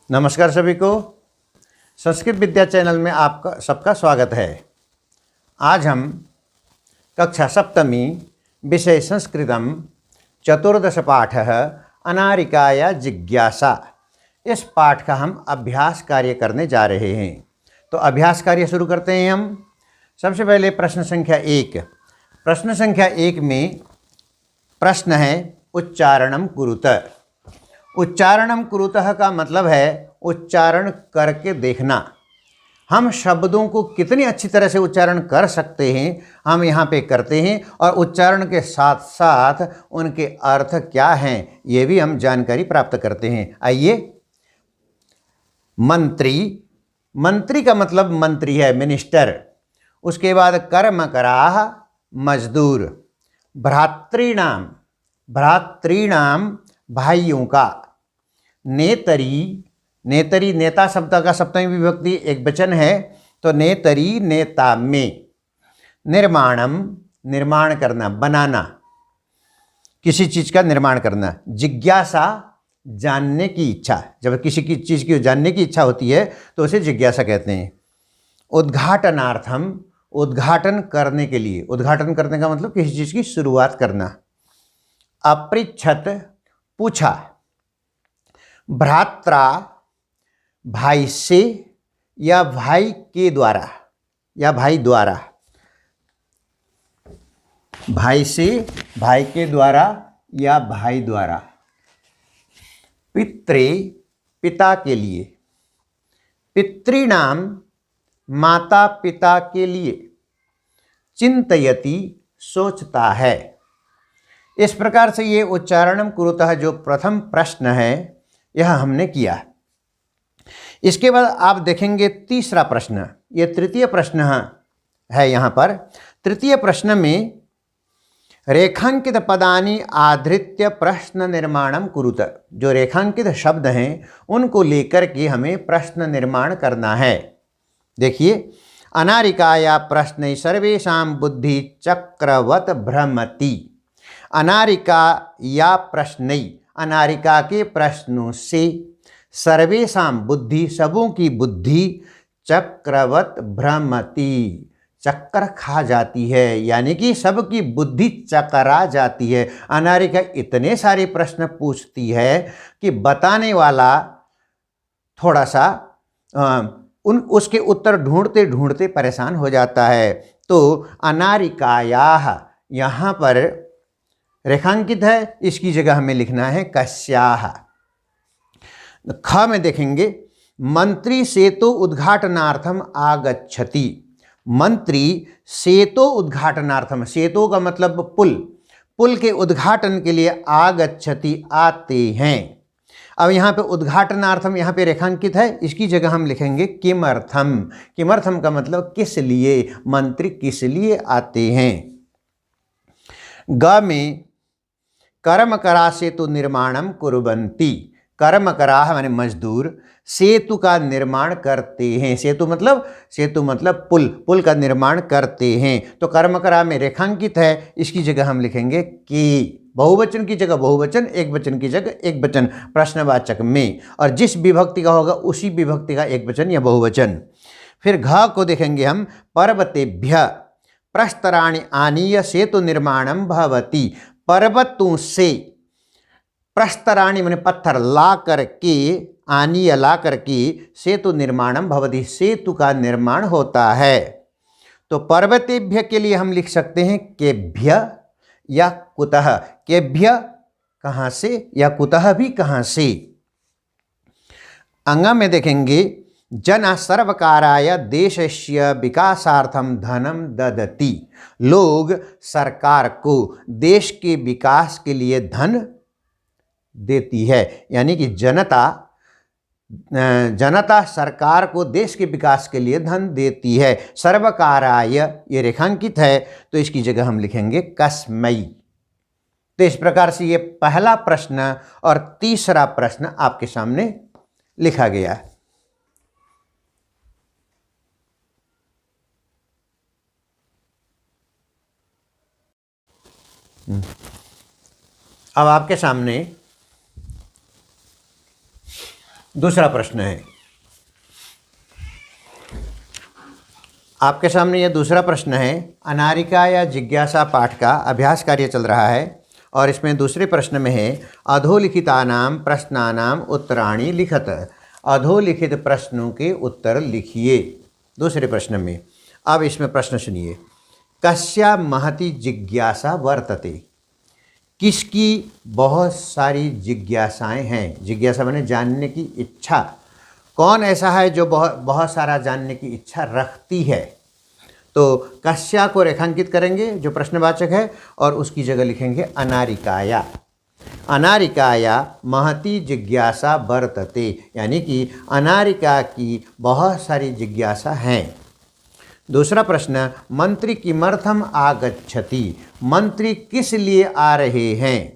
नमस्कार सभी को। संस्कृत विद्या चैनल में आपका सबका स्वागत है। आज हम कक्षा सप्तमी विषय संस्कृतम चतुर्दश पाठ अनारिकाया जिज्ञासा, इस पाठ का हम अभ्यास कार्य करने जा रहे हैं। तो अभ्यास कार्य शुरू करते हैं हम। सबसे पहले प्रश्न संख्या 1। प्रश्न संख्या 1 में प्रश्न है उच्चारणम कुरुत। उच्चारणम कुरुतः का मतलब है उच्चारण करके देखना। हम शब्दों को कितनी अच्छी तरह से उच्चारण कर सकते हैं हम यहाँ पे करते हैं, और उच्चारण के साथ साथ उनके अर्थ क्या हैं ये भी हम जानकारी प्राप्त करते हैं। आइए, मंत्री, मंत्री का मतलब मंत्री है, मिनिस्टर। उसके बाद कर्मकराः, मजदूर। भ्रातृणाम, भ्रातृणाम भाइयों का। नेतरी, नेतरी नेता शब्द का सप्तमी विभक्ति एक वचन है, तो नेतरी नेता में। निर्माणम, निर्माण करना, बनाना, किसी चीज़ का निर्माण करना। जिज्ञासा, जानने की इच्छा। जब किसी की चीज़ की जानने की इच्छा होती है तो उसे जिज्ञासा कहते हैं। उद्घाटनार्थम, उद्घाटन करने के लिए। उद्घाटन करने का मतलब किसी चीज़ की शुरुआत करना। अपृच्छत, पूछा। भ्रात्रा, भाई से या भाई के द्वारा, या भाई द्वारा। भाई से, भाई के द्वारा या भाई द्वारा। पित्रे, पिता के लिए। पितृणाम, माता पिता के लिए। चिंतयति, सोचता है। इस प्रकार से ये उच्चारणम कुरुतः जो प्रथम प्रश्न है यह हमने किया। इसके बाद आप देखेंगे तीसरा प्रश्न, ये तृतीय प्रश्न है। यहाँ पर तृतीय प्रश्न में रेखांकित पदानि आधृत्य प्रश्न निर्माणम कुरुत। जो रेखांकित शब्द हैं उनको लेकर के हमें प्रश्न निर्माण करना है। देखिए, अनारिकाया प्रश्न सर्वेषां बुद्धि चक्रवत भ्रमति। अनारिका या प्रश्न, अनारिका के प्रश्नों से सर्वेषां बुद्धि, सबों की बुद्धि चक्रवत भ्रमति, चक्कर खा जाती है, यानी कि सबकी बुद्धि चकरा जाती है। अनारिका इतने सारे प्रश्न पूछती है कि बताने वाला थोड़ा सा उसके उत्तर ढूंढते ढूंढते परेशान हो जाता है। तो अनारिकायाः यहाँ पर रेखांकित है, इसकी जगह हमें लिखना है कस्याः। ख में देखेंगे, मंत्री सेतु उद्घाटनार्थम आगच्छति। मंत्री सेतु उद्घाटनार्थम, सेतु का मतलब पुल, पुल के उद्घाटन के लिए आगच्छति, आते हैं। अब यहाँ पे उद्घाटनार्थम यहाँ पे रेखांकित है, इसकी जगह हम लिखेंगे किमर्थम। किमर्थम का मतलब किस लिए, मंत्री किस लिए आते हैं। ग में कर्मकरा सेतु निर्माणम कुर्वन्ति। कर्मकराः माने मजदूर, सेतु का निर्माण करते हैं। सेतु मतलब पुल, पुल का निर्माण करते हैं। तो कर्मकरा में रेखांकित है, इसकी जगह हम लिखेंगे कि। बहुवचन की जगह बहुवचन, एक वचन की जगह एक वचन, प्रश्नवाचक में। और जिस विभक्ति का होगा उसी विभक्ति का एक वचन या बहुवचन। फिर घ को देखेंगे हम, पर्वतेभ्य प्रस्तराणि आनीय सेतु निर्माणम भवति। पर्वतों से, प्रस्तराणि माने पत्थर, ला करके, आनीय ला करके, सेतु निर्माणम भवति, सेतु का निर्माण होता है। तो पर्वतेभ्य के लिए हम लिख सकते हैं केभ्य या कुतः। केभ्य कहाँ से, या कुतः भी कहाँ से। अंग में देखेंगे, जना सर्वकाराय देशस्य विकासार्थम धनम ददति। लोग सरकार को देश के विकास के लिए धन देती है, यानी कि जनता सरकार को देश के विकास के लिए धन देती है। सर्वकाराय ये रेखांकित है, तो इसकी जगह हम लिखेंगे कस्मै। तो इस प्रकार से ये पहला प्रश्न और तीसरा प्रश्न आपके सामने लिखा गया है। अब आपके सामने दूसरा प्रश्न है, आपके सामने यह दूसरा प्रश्न है। अनारिका या जिज्ञासा पाठ का अभ्यास कार्य चल रहा है और इसमें दूसरे प्रश्न में है अधोलिखितानाम प्रश्नानाम उत्तराणि लिखत। अधोलिखित प्रश्नों के उत्तर लिखिए दूसरे प्रश्न में। अब इसमें प्रश्न सुनिए, कस्या महती जिज्ञासा वर्तते, किसकी बहुत सारी जिज्ञासाएं हैं। जिज्ञासा माने जानने की इच्छा। कौन ऐसा है जो बहुत सारा जानने की इच्छा रखती है। तो कस्या को रेखांकित करेंगे जो प्रश्नवाचक है और उसकी जगह लिखेंगे अनारिकाया। अनारिकाया महती जिज्ञासा वर्तते, यानी कि अनारिका की बहुत सारी जिज्ञासा हैं। दूसरा प्रश्न, मंत्री किमर्थम आगच्छति, मंत्री किस लिए आ रहे हैं।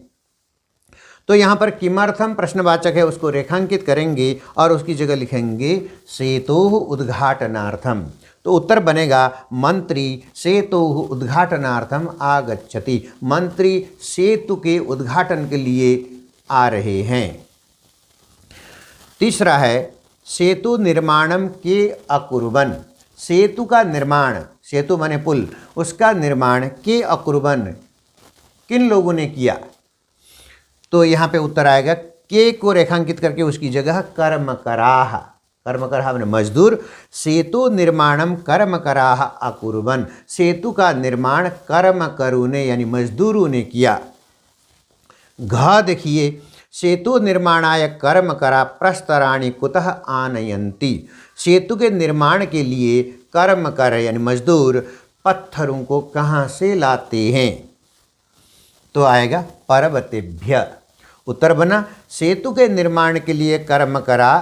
तो यहाँ पर किमर्थम प्रश्नवाचक है, उसको रेखांकित करेंगे और उसकी जगह लिखेंगे सेतोः उद्घाटनार्थम। तो उत्तर बनेगा मंत्री सेतोः उद्घाटनार्थम आगच्छति, मंत्री सेतु के उद्घाटन के लिए आ रहे हैं। तीसरा है सेतु निर्माणम के अकुर्वन्, सेतु का निर्माण, सेतु माने पुल, उसका निर्माण के अकुर्वन् किन लोगों ने किया। तो यहाँ पे उत्तर आएगा के को रेखांकित करके उसकी जगह कर्मकराः, कर्मकराः माने मजदूर। सेतु निर्माणम कर्मकराः अकुर्वन्, सेतु का निर्माण कर्मकरों ने यानी मजदूरों ने किया। घ देखिए, सेतु निर्माणाय कर्मकरा प्रस्तराणि कुतः आनयन्ति, सेतु के निर्माण के लिए कर्मकर यानी मजदूर पत्थरों को कहाँ से लाते हैं। तो आएगा पर्वतेभ्य। उत्तर बना सेतु के निर्माण के लिए कर्मकरा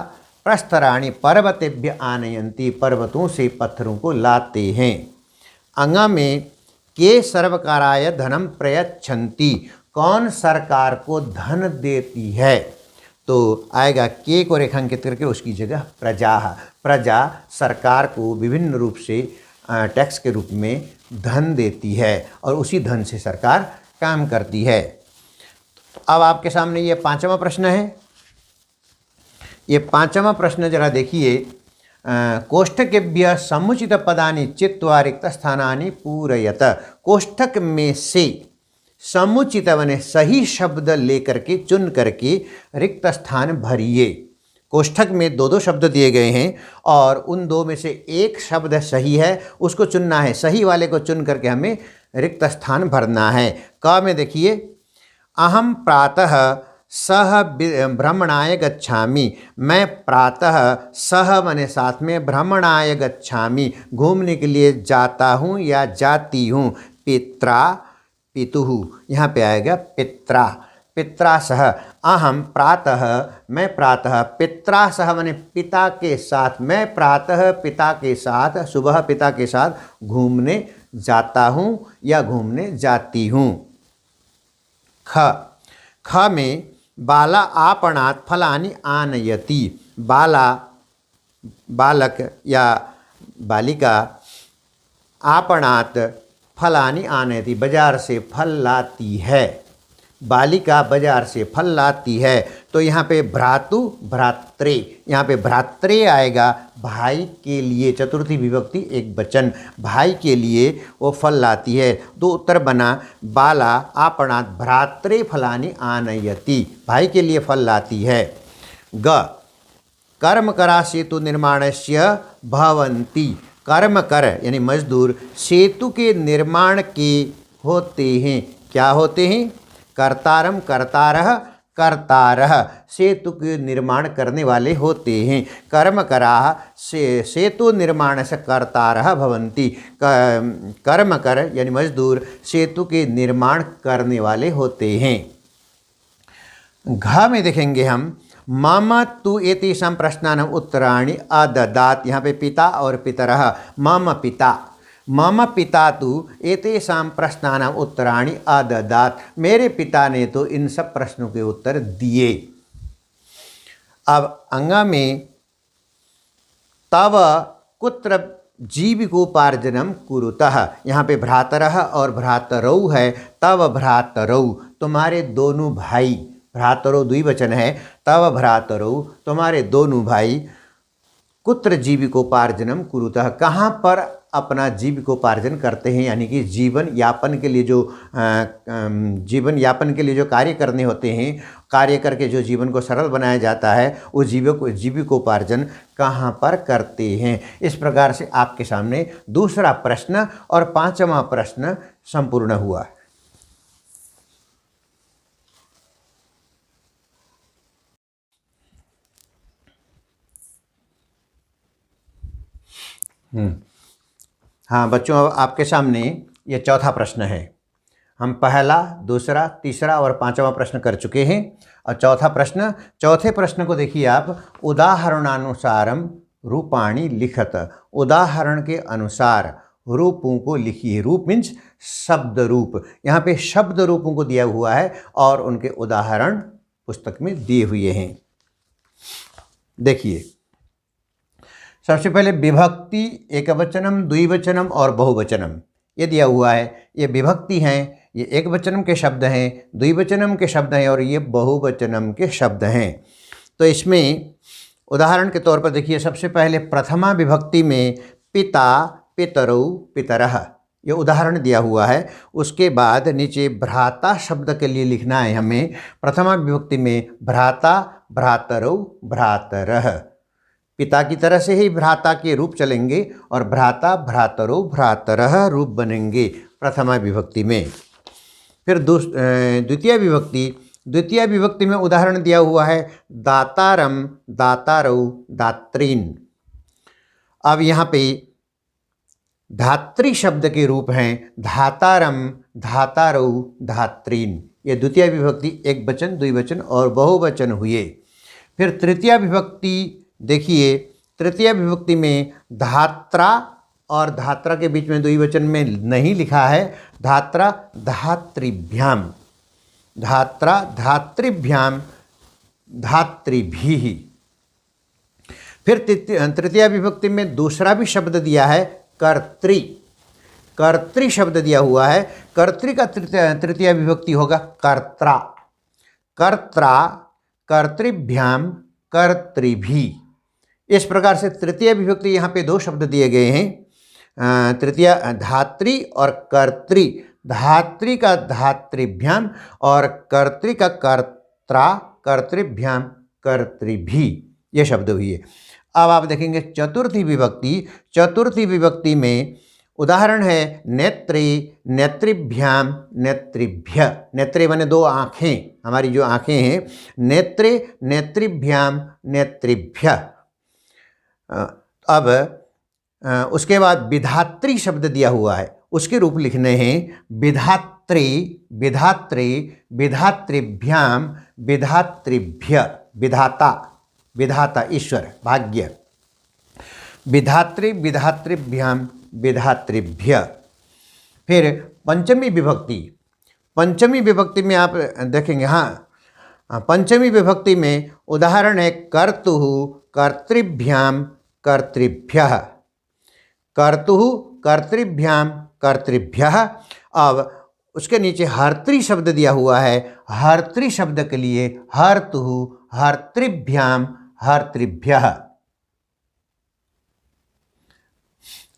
प्रस्तराणि पर्वतेभ्य आनयन्ति, पर्वतों से पत्थरों को लाते हैं। अंगा में के सर्वकाराय धनम प्रयच्छन्ति, कौन सरकार को धन देती है। तो आएगा के को रेखांकित करके उसकी जगह प्रजा, प्रजा सरकार को विभिन्न रूप से टैक्स के रूप में धन देती है और उसी धन से सरकार काम करती है। अब आपके सामने ये पांचवा प्रश्न है। ये पांचवा प्रश्न जरा देखिए, कोष्ठकेभ्य समुचित पदानि चित्वा रिक्त स्थानानि पूरयत, कोष्ठक में से समुचित बने सही शब्द लेकर के चुन करके रिक्त स्थान भरिए। कोष्ठक में दो दो शब्द दिए गए हैं और उन दो में से एक शब्द सही है, उसको चुनना है, सही वाले को चुन करके हमें रिक्त स्थान भरना है। क में देखिए, अहम प्रातः सह भ्रमणाय गच्छामि, मैं प्रातः सह मने साथ में भ्रमणाय गच्छामि, घूमने के लिए जाता हूँ या जाती हूँ। पित्रा पितुः, यहाँ पे आएगा पित्रा, पित्रा सह। अहम प्रातः, मैं प्रातः, पित्रा सह मने पिता के साथ, मैं प्रातः पिता के साथ, सुबह पिता के साथ घूमने जाता हूँ या घूमने जाती हूँ। ख में बाला आपणात् फलानि आनयति, बाला बालक या बालिका आपणात् फलानि आनयति, बाजार से फल लाती है। बालिका बाजार से फल लाती है। तो यहाँ पे भ्रातु भ्रात्रे, यहाँ पे भ्रात्रे आएगा भाई के लिए, चतुर्थी विभक्ति एक वचन, भाई के लिए वो फल लाती है। तो उत्तर बना बाला आपणात् भ्रात्रे फलानि आनयति, भाई के लिए फल लाती है। ग कर्मकरा सेतु निर्माणस्य भवन्ति, कर्म कर यानी मजदूर सेतु के निर्माण के होते हैं। क्या होते हैं? कर्तारम कर्तारः कर्तारः, सेतु के निर्माण करने वाले होते हैं। कर्म कराः सेतु निर्माण से कर्तारः भवन्ति, कर्म कर यानी मजदूर सेतु के निर्माण करने वाले होते हैं। घ में देखेंगे हम, मम तु एतेषां प्रश्नानाम् उत्तराणि अददात्, यहाँ पे पिता और पितरः, मम पिता, मम पिता तु एतेषां प्रश्नानाम् उत्तराणि अददात्, मेरे पिता ने तो इन सब प्रश्नों के उत्तर दिए। अब अंगा में तव कुत्र जीविकोपार्जनम कुरुतः, यहाँ पे भ्रातरः और भ्रातरौ है, तव भ्रातरौ तुम्हारे दोनों भाई, भ्रातरो द्विवचन है, तव भ्रातरो तुम्हारे दोनों भाई, कुत्र जीविकोपार्जनम कुरुतः कहाँ पर अपना जीविकोपार्जन करते हैं, यानी कि जीवन यापन के लिए जो कार्य करने होते हैं, कार्य करके जो जीवन को सरल बनाया जाता है, वो जीविकोपार्जन कहाँ पर करते हैं। इस प्रकार से आपके सामने दूसरा प्रश्न और पांचवा प्रश्न संपूर्ण हुआ। हाँ बच्चों, अब आपके सामने ये चौथा प्रश्न है। हम पहला, दूसरा, तीसरा और पांचवा प्रश्न कर चुके हैं। और चौथे प्रश्न को देखिए आप, उदाहरणानुसारम रूपाणी लिखत, उदाहरण के अनुसार रूपों को लिखिए। रूप मीन्स शब्द रूप, यहाँ पे शब्द रूपों को दिया हुआ है और उनके उदाहरण पुस्तक में दिए हुए हैं। देखिए, सबसे पहले विभक्ति एकवचनम, द्विवचनम और बहुवचनम ये दिया हुआ है। ये विभक्ति हैं, ये एकवचनम के शब्द हैं, द्विवचनम के शब्द हैं और ये बहुवचनम के शब्द हैं। तो इसमें उदाहरण के तौर पर देखिए, सबसे पहले प्रथमा विभक्ति में पिता, पितरौ, पितरः ये उदाहरण दिया हुआ है। उसके बाद नीचे भ्राता शब्द के लिए लिखना है हमें। प्रथमा विभक्ति में भ्राता, भ्रातरौ, भ्रातरः, पिता की तरह से ही भ्राता के रूप चलेंगे और भ्राता, भ्रातरो, भ्रातरः रूप बनेंगे प्रथमा विभक्ति में। फिर द्वितीय विभक्ति में उदाहरण दिया हुआ है दातारम, दातारौ, दात्रीन। अब यहाँ पे धात्री शब्द के रूप हैं धातारम, धातारौ, धात्रीन। ये द्वितीय विभक्ति एक वचन, द्विवचन और बहुवचन हुए। फिर तृतीय विभक्ति देखिए, तृतीय विभक्ति में धात्रा और धात्रा के बीच में द्विवचन में नहीं लिखा है, धात्रा, धात्रिभ्याम, धात्रा, धात्रिभ्याम, धात्रिभिः। फिर तृतीय विभक्ति में दूसरा भी शब्द दिया है कर्त्री, कर्त्री शब्द दिया हुआ है। कर्त्री का तृतीय विभक्ति होगा कर्त्रा, कर्त्रा, कर्तृभ्याम, कर्तृभिः। इस प्रकार से तृतीय विभक्ति यहाँ पे दो शब्द दिए गए हैं, तृतीय धात्री और कर्त्री। धात्री का धात्रिभ्याम और कर्त्री का कर्त्रा, कर्तृभ्याम, कर्तृभिः ये शब्द हुए। अब आप देखेंगे चतुर्थी विभक्ति में उदाहरण है नेत्री, नेत्रिभ्याम, नेत्रिभ्य। नेत्रे माने दो आँखें, हमारी जो आँखें हैं, नेत्रे, नेत्रिभ्याम, नेत्रिभ्य। अब उसके बाद विधात्री शब्द दिया हुआ है, उसके रूप लिखने हैं विधात्री, विधात्री, विधातृभ्याम, विधातृभ्य। विधाता, विधाता ईश्वर, भाग्य। विधात्री, विधातृभ्याम, विधातृभ्य। फिर पंचमी विभक्ति में आप देखेंगे, हाँ पंचमी विभक्ति में उदाहरण है कर्तुः, कर्तृभ्याम, कर्तृभ्यः, कर्तुः, कर्तृभ्याम, कर्तृभ्यः। अब उसके नीचे हर्त्री शब्द दिया हुआ है, हर्त्री शब्द के लिए हर्तुः, हर्तृभ्याम, हर्तृभ्यः,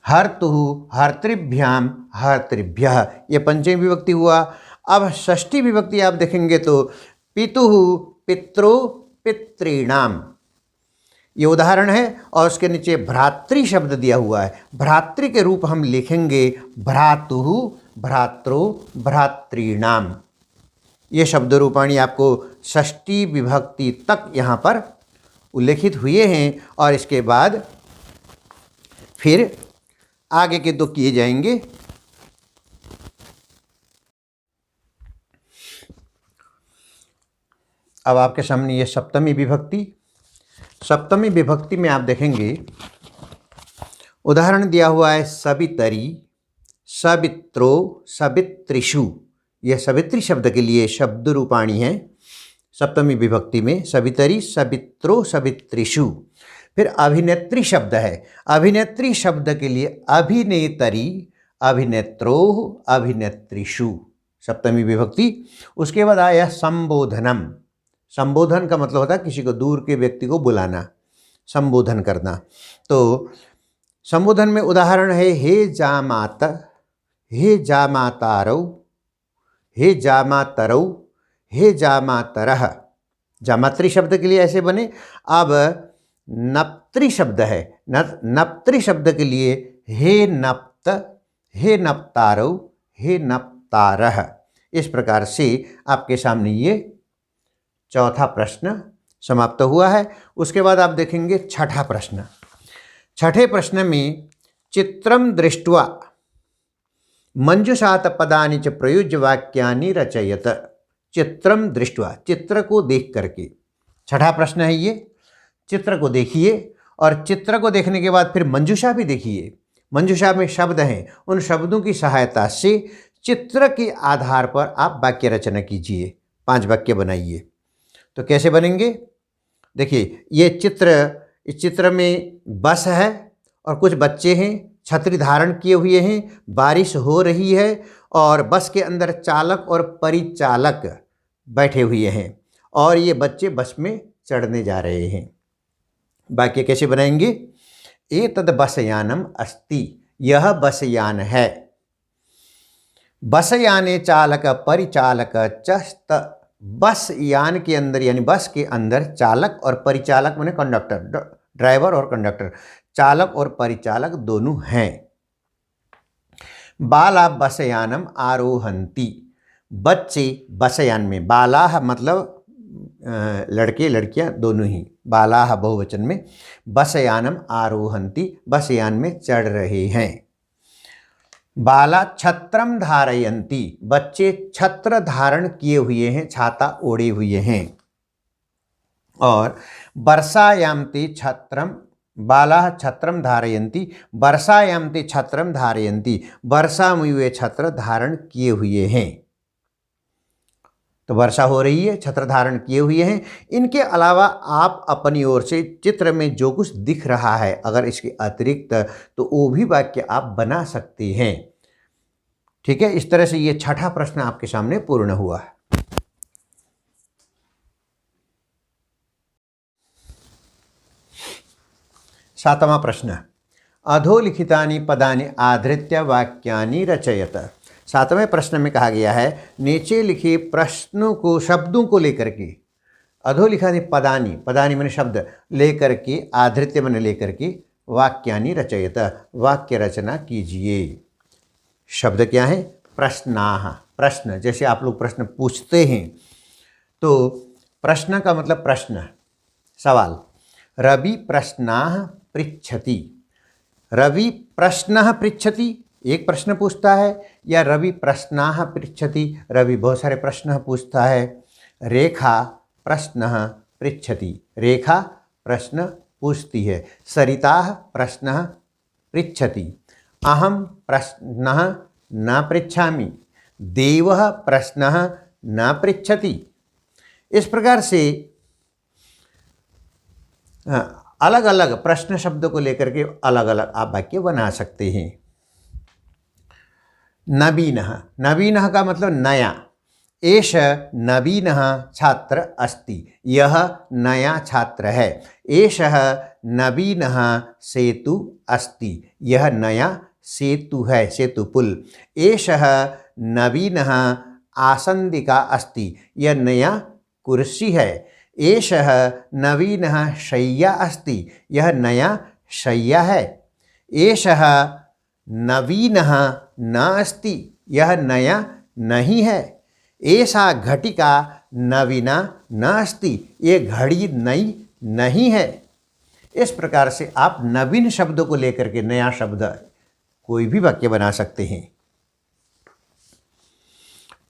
हर्तुः, हर्तृभ्याम, हर्तृभ्यः। ये पंचमी विभक्ति हुआ। अब षष्ठी विभक्ति आप देखेंगे तो पितुः, पितरो, पितॄणाम ये उदाहरण है और उसके नीचे भ्रातृ शब्द दिया हुआ है। भ्रातृ के रूप हम लिखेंगे भ्रातुः, भ्रात्रो, भ्रातॄणाम। ये शब्द रूपाणी आपको षष्ठी विभक्ति तक यहाँ पर उल्लेखित हुए हैं और इसके बाद फिर आगे के दो किए जाएंगे। अब आपके सामने ये सप्तमी विभक्ति में आप देखेंगे उदाहरण दिया हुआ है सवितरी, सवित्रो, सवित्रिषु। यह सवित्री शब्द के लिए शब्द रूपाणी है सप्तमी विभक्ति में, सवितरी, सवित्रो, सवित्रिषु। फिर अभिनेत्री शब्द है, अभिनेत्री शब्द के लिए अभिनेतरी, अभिनेत्रो, अभिनेत्रिषु सप्तमी विभक्ति। उसके बाद आया संबोधनम, संबोधन का मतलब होता है किसी को, दूर के व्यक्ति को बुलाना, संबोधन करना। तो संबोधन में उदाहरण है हे जामाता, हे जामातारौ, हे जामातरौ, हे जामातरः। जामात्री शब्द के लिए ऐसे बने। अब नप्त्री शब्द है, नप्त्री शब्द के लिए हे नप्त, हे नप्तारौ, हे नप्तारः। इस प्रकार से आपके सामने ये चौथा प्रश्न समाप्त हुआ है। उसके बाद आप देखेंगे छठा प्रश्न। छठे प्रश्न में चित्रम दृष्ट्वा मंजुषात पदानि च प्रयुज्य वाक्यानि रचयत। चित्रम दृष्ट्वा, चित्र को देख करके, छठा प्रश्न है ये। चित्र को देखिए और चित्र को देखने के बाद फिर मंजुषा भी देखिए। मंजुषा में शब्द हैं, उन शब्दों की सहायता से चित्र के आधार पर आप वाक्य रचना कीजिए, 5 वाक्य बनाइए। तो कैसे बनेंगे? देखिए ये चित्र, इस चित्र में बस है और कुछ बच्चे हैं, छतरी धारण किए हुए हैं, बारिश हो रही है और बस के अंदर चालक और परिचालक बैठे हुए हैं और ये बच्चे बस में चढ़ने जा रहे हैं। वाक्य कैसे बनाएंगे? एतद् बसयानम अस्ति, यह बसयान है। बसयाने चालक परिचालक च स्त। बस यान के अंदर यानी बस के अंदर चालक और परिचालक माने कंडक्टर, ड्राइवर और कंडक्टर, चालक और परिचालक दोनों हैं। बाला बसयानम आरोहंती, बच्चे बसयान में, बालाह मतलब लड़के लड़कियां दोनों ही, बालाह बहुवचन में, बसयानम आरोहंती बसयान में चढ़ रहे हैं। बाला छत्रम धारयंती, बच्चे छत्र धारण किए हुए हैं, छाता ओढ़े हुए हैं। और वर्षायामते छत्रम, बाला छत्रम धारयंती वर्षायामते छत्रम धारयंती, वर्षा में वे छत्र धारण किए हुए हैं। तो वर्षा हो रही है, छत्र धारण किए हुए हैं। इनके अलावा आप अपनी ओर से चित्र में जो कुछ दिख रहा है, अगर इसके अतिरिक्त, तो वो भी वाक्य आप बना सकते हैं। ठीक है, इस तरह से ये छठा प्रश्न आपके सामने पूर्ण हुआ है। सातवां प्रश्न, अधोलिखितानि पदानि आधृत्य वाक्यानि रचयत। सातवें प्रश्न में कहा गया है नीचे लिखे प्रश्नों को, शब्दों को लेकर के, अधोलिखितानि पदानि, पदानि मैंने शब्द, लेकर के, आधृत्य मैंने लेकर के, वाक्यानि रचयत, वाक्य रचना कीजिए। शब्द क्या है? प्रश्नाः, प्रश्न, जैसे आप लोग प्रश्न पूछते हैं तो प्रश्न का मतलब प्रश्न, सवाल। रवि प्रश्नाः पृच्छति, रवि प्रश्नः पृच्छति, एक प्रश्न पूछता है, या रवि प्रश्नाः पृच्छति, रवि बहुत सारे प्रश्न पूछता है। रेखा प्रश्नः पृच्छति, रेखा प्रश्न पूछती है। सरिताः प्रश्नः पृच्छति, अहम प्रश्नः न पृच्छामि, देवः प्रश्नः न पृच्छति। इस प्रकार से अलग अलग प्रश्न शब्द को लेकर के अलग अलग आप वाक्य बना सकते हैं। नवीनः, नवीनः का मतलब नया। एष नवीनः छात्र अस्ति, यह नया छात्र है। एषः नवीनः सेतु अस्ति, यह नया सेतु है, सेतु पुल। एषः नवीनः आसंदिका अस्ति, यह नया कुर्सी है। एषः नवीनः शय्या अस्ति, यह नया शय्या है। एषः नवीनः न अस्ति, यह नया नहीं है। एषा घटिका नवीना न अस्ति, ये घड़ी नई नहीं है। इस प्रकार से आप नवीन शब्दों को लेकर के नया शब्द कोई भी वाक्य बना सकते हैं।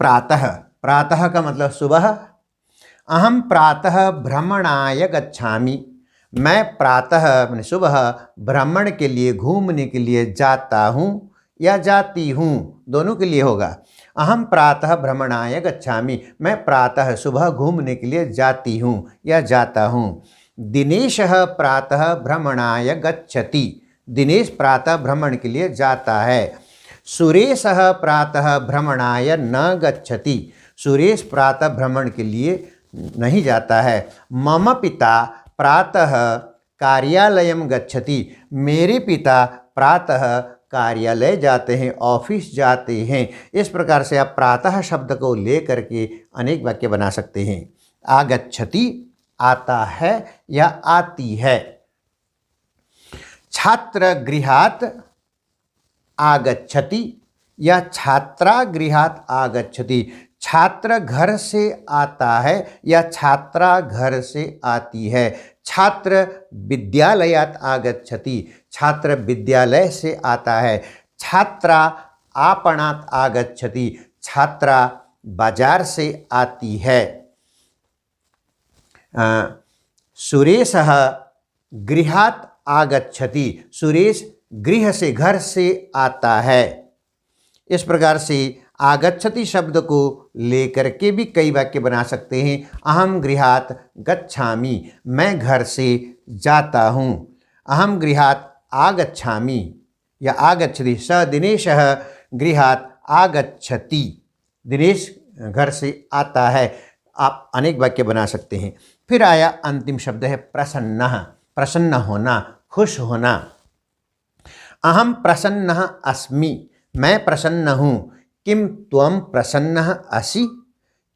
प्रातः, प्रातः का मतलब सुबह। अहम प्रातः भ्रमणाय गच्छामि, मैं प्रातः मैंने सुबह भ्रमण के लिए, घूमने के लिए जाता हूँ या जाती हूँ, दोनों के लिए होगा। अहम प्रातः भ्रमणाय गच्छामि, मैं प्रातः सुबह घूमने के लिए जाती हूँ या जाता हूँ। दिनेशः प्रातः भ्रमणाय गच्छति, दिनेश प्रातः भ्रमण के लिए जाता है। सुरेशः प्रातः भ्रमणाय न गच्छति, सुरेश प्रातः भ्रमण के लिए नहीं जाता है। मम पिता प्रातः कार्यालयम गच्छति, मेरे पिता प्रातः कार्यालय जाते हैं, ऑफिस जाते हैं। इस प्रकार से आप प्रातः शब्द को ले करके अनेक वाक्य बना सकते हैं। आगच्छति आता है या आती है। छात्र गृहात् आगच्छति या छात्रा गृहात् आगच्छति। छात्र घर से आता है या छात्रा घर से आती है। छात्र विद्यालयात् आगच्छति, छात्र विद्यालय से आता है। छात्रा आपणात् आगच्छति, छात्रा बाजार से आती है। सुरेशः गृहात् आगच्छति, सुरेश गृह से घर से आता है। इस प्रकार से आगच्छति शब्द को लेकर के भी कई वाक्य बना सकते हैं। अहम गृहात् गच्छामि, मैं घर से जाता हूँ। अहम गृहात् आगच्छामि या आगच्छति। स दिनेशः गृहात् आगच्छति, दिनेश घर से आता है। आप अनेक वाक्य बना सकते हैं। फिर आया अंतिम शब्द है प्रसन्नः, प्रसन्न होना, खुश होना। अहम प्रसन्नः अस्मि, मैं प्रसन्न हूँ। किम त्वं प्रसन्नः असि,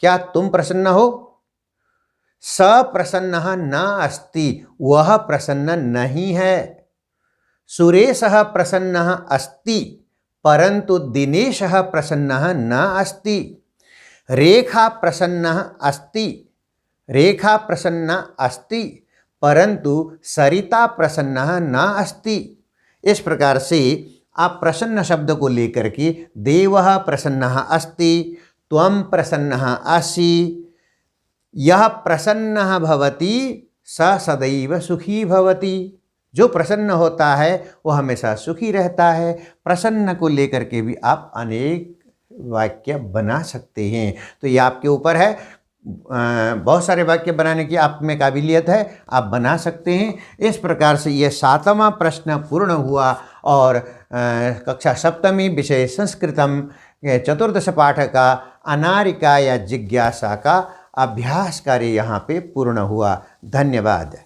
क्या तुम प्रसन्न हो। स प्रसन्नः न अस्ति, वह प्रसन्न नहीं है। सुरेशः प्रसन्नः अस्ति परंतु दिनेशः प्रसन्नः न अस्ति। रेखा प्रसन्नः अस्ति, रेखा प्रसन्ना अस्ति परंतु सरिता प्रसन्नः न अस्ति। इस प्रकार से आप प्रसन्न शब्द को लेकर के देवः प्रसन्नः अस्ति, त्वं प्रसन्नः असि, यह प्रसन्नः भवति स सदैव सुखी भवति। जो प्रसन्न होता है वो हमेशा सुखी रहता है। प्रसन्न को लेकर के भी आप अनेक वाक्य बना सकते हैं। तो ये आपके ऊपर है। बहुत सारे वाक्य बनाने की आप में काबिलियत है, आप बना सकते हैं। इस प्रकार से ये 7वां प्रश्न पूर्ण हुआ और कक्षा 7वीं विषय संस्कृतम चतुर्दश पाठ का अनारिका या जिज्ञासा का अभ्यास कार्य यहाँ पे पूर्ण हुआ। धन्यवाद।